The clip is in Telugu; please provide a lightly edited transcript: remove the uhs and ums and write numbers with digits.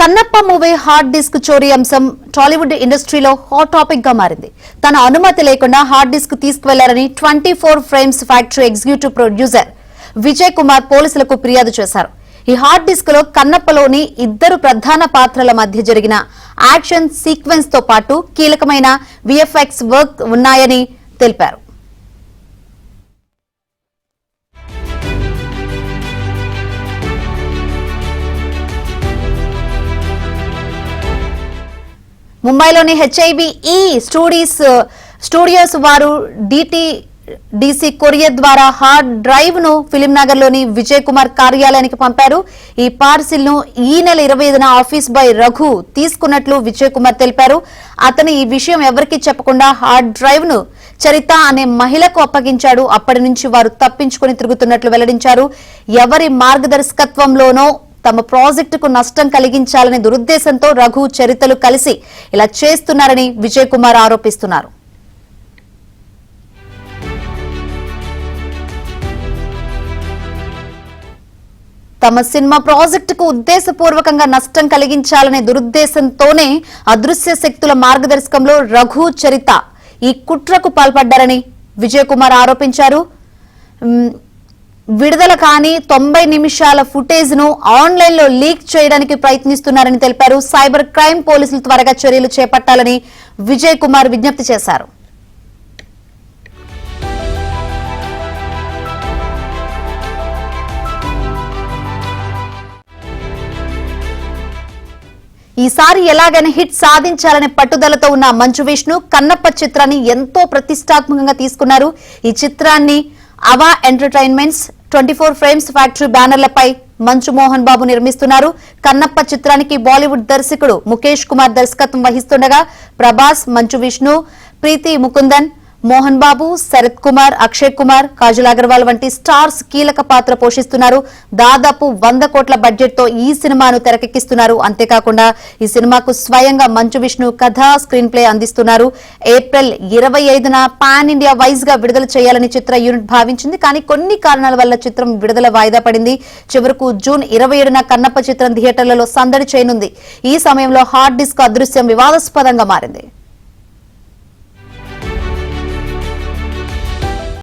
కన్నప్ప మూవీ హార్డ్ డిస్క్ చోరీ అంశం టాలీవుడ్ ఇండస్ట్రీలో హాట్ టాపిక్ గా మారింది. తన అనుమతి లేకుండా హార్డ్ డిస్క్ తీసుకువెళ్లారని 24 frames factory executive producer Vijay Kumar పోలీసులకు ఫిర్యాదు చేశారు. ఈ హార్డ్ డిస్క్ లో కన్నప్పలోని ఇద్దరు ప్రధాన పాత్రల మధ్య జరిగిన యాక్షన్ సీక్వెన్స్ తో పాటు కీలకమైన విఎఫ్ఎక్స్ వర్క్ ఉన్నాయని తెలిపారు. ముంబైలోని హెచ్ఐబిఈ స్టూడియోస్ వారు డిసి కొరియర్ ద్వారా హార్డ్ డ్రైవ్ ను ఫిలిం నగర్ లోని విజయ్ కుమార్ కార్యాలయానికి పంపారు. ఈ పార్సిల్ ను ఈ నెల 25న ఆఫీస్ బాయ్ రఘు తీసుకున్నట్లు విజయ్ కుమార్ తెలిపారు. అతను ఈ విషయం ఎవరికీ చెప్పకుండా హార్డ్ డ్రైవ్ ను చరిత అనే మహిళకు అప్పగించాడు. అప్పటి నుంచి వారు తప్పించుకుని తిరుగుతున్నట్లు వెల్లడించారు. ఎవరి మార్గదర్శకత్వంలోనో తమ ప్రాజెక్టుకు నష్టం కలిగించాలనే దురుద్దేశంతో రఘు చరితలు కలిసి ఇలా చేస్తున్నారని విజయ్ కుమార్ ఆరోపిస్తున్నారు. తమ సినిమా ప్రాజెక్టుకు ఉద్దేశపూర్వకంగా నష్టం కలిగించాలనే దురుద్దేశంతోనే అదృశ్య శక్తుల మార్గదర్శకంలో రఘు చరిత ఈ కుట్రకు పాల్పడ్డారని విజయ్ కుమార్ ఆరోపించారు. విడుదల కాని 90 నిమిషాల ఫుటేజ్ ను ఆన్లైన్ లో లీక్ చేయడానికి ప్రయత్నిస్తున్నారని తెలిపారు. సైబర్ క్రైమ్ పోలీసులు త్వరగా చర్యలు చేపట్టాలని విజయ్ కుమార్ విజ్ఞప్తి చేశారు. ఈసారి ఎలాగైనా హిట్ సాధించాలనే పట్టుదలతో ఉన్న మంచు విష్ణు కన్నప్ప చిత్రాన్ని ఎంతో ప్రతిష్టాత్మకంగా తీసుకున్నారు. ఈ చిత్రాన్ని అవా ఎంటర్టైన్మెంట్స్ 24 ఫ్రేమ్స్ ఫ్యాక్టరీ బ్యానర్లపై మంచు మోహన్ బాబు నిర్మిస్తున్నారు. కన్నప్ప చిత్రానికి బాలీవుడ్ దర్శకుడు ముఖేష్ కుమార్ దర్శకత్వం వహిస్తుండగా ప్రభాస్, మంచు విష్ణు, ప్రీతి ముకుందన్, మోహన్ బాబు, శరత్ కుమార్, అక్షయ్ కుమార్, కాజల్ అగర్వాల్ వంటి స్టార్స్ కీలక పాత్ర పోషిస్తున్నారు. దాదాపు 100 కోట్ల బడ్జెట్ తో ఈ సినిమాను తెరకెక్కిస్తున్నారు. అంతేకాకుండా ఈ సినిమాకు స్వయంగా మంచు విష్ణు కథ, స్క్రీన్ ప్లే అందిస్తున్నారు. ఏప్రిల్ 25న పాన్ ఇండియా వైజ్ గా విడుదల చేయాలని చిత్ర యూనిట్ భావించింది. కానీ కొన్ని కారణాల వల్ల చిత్రం విడుదల వాయిదా పడింది. చివరకు జూన్ 27న కన్నప్ప చిత్రం థియేటర్లలో సందడి చేయనుంది. ఈ సమయంలో హార్డ్ డిస్క్ అదృశ్యం వివాదాస్పదంగా మారింది.